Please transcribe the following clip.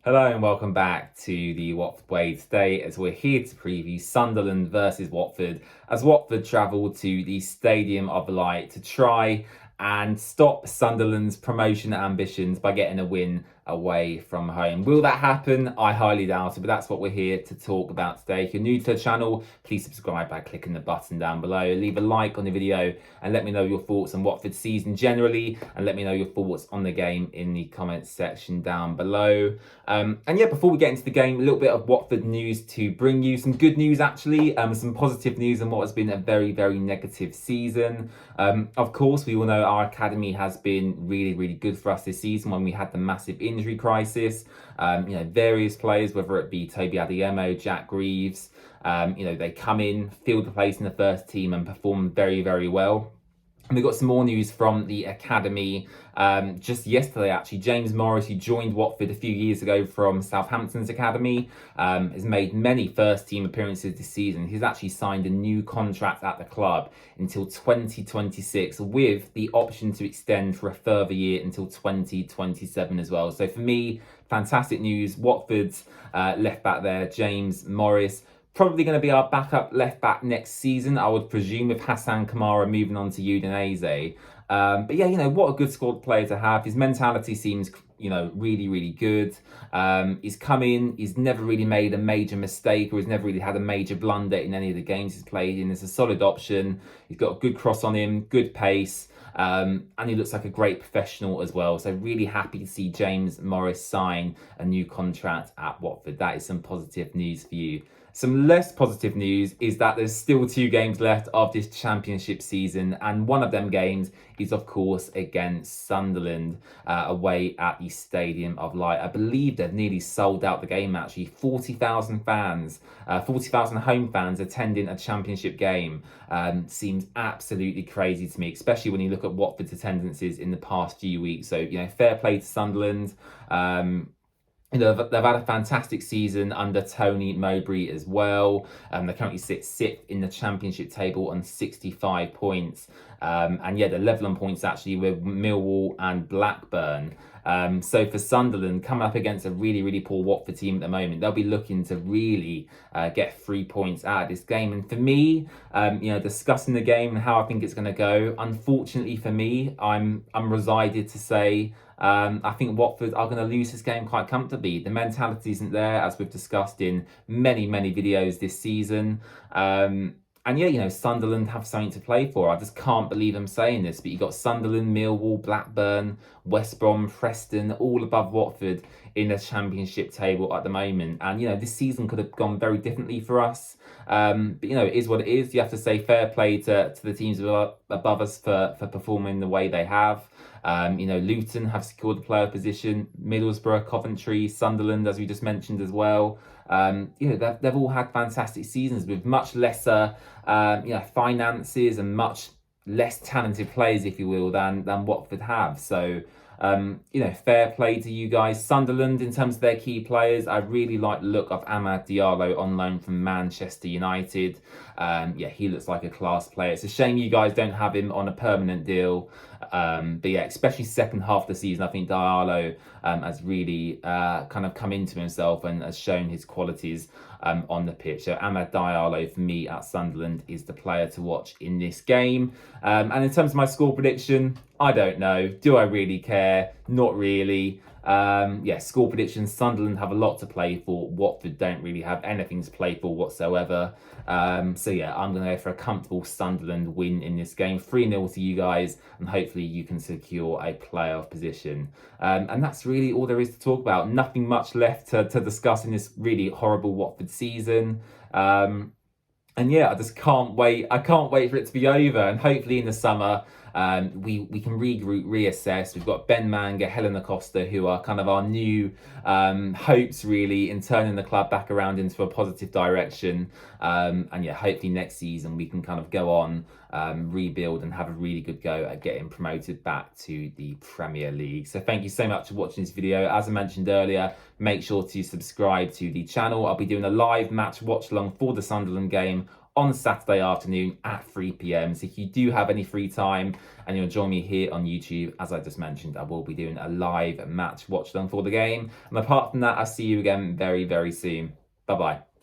Hello and welcome back to the Watford Way today as we're here to preview Sunderland versus Watford as Watford travel to the Stadium of Light to try and stop Sunderland's promotion ambitions by getting a win away from home. Will that happen? I highly doubt it, but that's what we're here to talk about today. If you're new to the channel, please subscribe by clicking the button down below. Leave a like on the video and let me know your thoughts on Watford's season generally, and let me know your thoughts on the game in the comments section down below. And yeah, before we get into the game, a little bit of Watford news to bring you. Some good news actually, some positive news on what has been a very, very negative season. Of course, we all know our academy has been really, really good for us this season when we had the massive injury crisis. Various players, whether it be Toby Adeyemo, Jack Greaves, they come in, fill the place in the first team and perform very, very well. And we've got some more news from the academy just yesterday, actually. James Morris, who joined Watford a few years ago from Southampton's academy, has made many first-team appearances this season. He's actually signed a new contract at the club until 2026 with the option to extend for a further year until 2027 as well. So for me, fantastic news. Watford's left back there, James Morris, probably going to be our backup left back next season, I would presume, with Hassan Kamara moving on to Udinese. But yeah, what a good squad player to have. His mentality seems, really, really good. He's come in, he's never really made a major mistake, or he's never really had a major blunder in any of the games he's played in. It's a solid option. He's got a good cross on him, good pace. And he looks like a great professional as well. So really happy to see James Morris sign a new contract at Watford. That is some positive news for you. Some less positive news is that there's still 2 games left of this championship season, and one of them games is of course against Sunderland away at the Stadium of Light. I believe they've nearly sold out the game actually. 40,000 fans, 40,000 home fans attending a championship game seems absolutely crazy to me, especially when you look at Watford's attendances in the past few weeks. So, fair play to Sunderland. They've had a fantastic season under Tony Mowbray as well. They currently sit 6th in the championship table on 65 points. And yeah, they're level on points actually with Millwall and Blackburn. So for Sunderland, coming up against a really, really poor Watford team at the moment, they'll be looking to really get 3 points out of this game. And for me, discussing the game and how I think it's going to go, unfortunately for me, I'm resided to say I think Watford are going to lose this game quite comfortably. The mentality isn't there, as we've discussed in many, many videos this season. And yeah, Sunderland have something to play for. I just can't believe I'm saying this, but you've got Sunderland, Millwall, Blackburn, West Brom, Preston, all above Watford in the championship table at the moment. And, this season could have gone very differently for us. But, it is what it is. You have to say fair play to the teams above us for performing the way they have. Luton have secured the player position, Middlesbrough, Coventry, Sunderland, as we just mentioned as well. They've all had fantastic seasons with much lesser, finances and much less talented players, if you will, than Watford have. So, fair play to you guys. Sunderland, in terms of their key players, I really like the look of Amad Diallo on loan from Manchester United. He looks like a class player. It's a shame you guys don't have him on a permanent deal. But yeah, especially second half of the season, I think Diallo has really kind of come into himself and has shown his qualities on the pitch. So Amad Diallo for me at Sunderland is the player to watch in this game. And in terms of my score prediction, I don't know. Do I really care? Not really. Score predictions. Sunderland have a lot to play for. Watford don't really have anything to play for whatsoever. I'm going to go for a comfortable Sunderland win in this game. 3-0 to you guys, and hopefully you can secure a playoff position. And that's really all there is to talk about. Nothing much left to discuss in this really horrible Watford season. And yeah, I just can't wait. I can't wait for it to be over, and hopefully in the summer, we can regroup, reassess. We've got Ben Manga, Helena Costa, who are kind of our new hopes, really, in turning the club back around into a positive direction. And yeah, hopefully next season we can kind of go on, rebuild and have a really good go at getting promoted back to the Premier League. So thank you so much for watching this video. As I mentioned earlier, make sure to subscribe to the channel. I'll be doing a live match watch along for the Sunderland game on Saturday afternoon at 3 p.m. So if you do have any free time and you'll join me here on YouTube, as I just mentioned, I will be doing a live match watch done for the game. And apart from that, I'll see you again very, very soon. Bye-bye.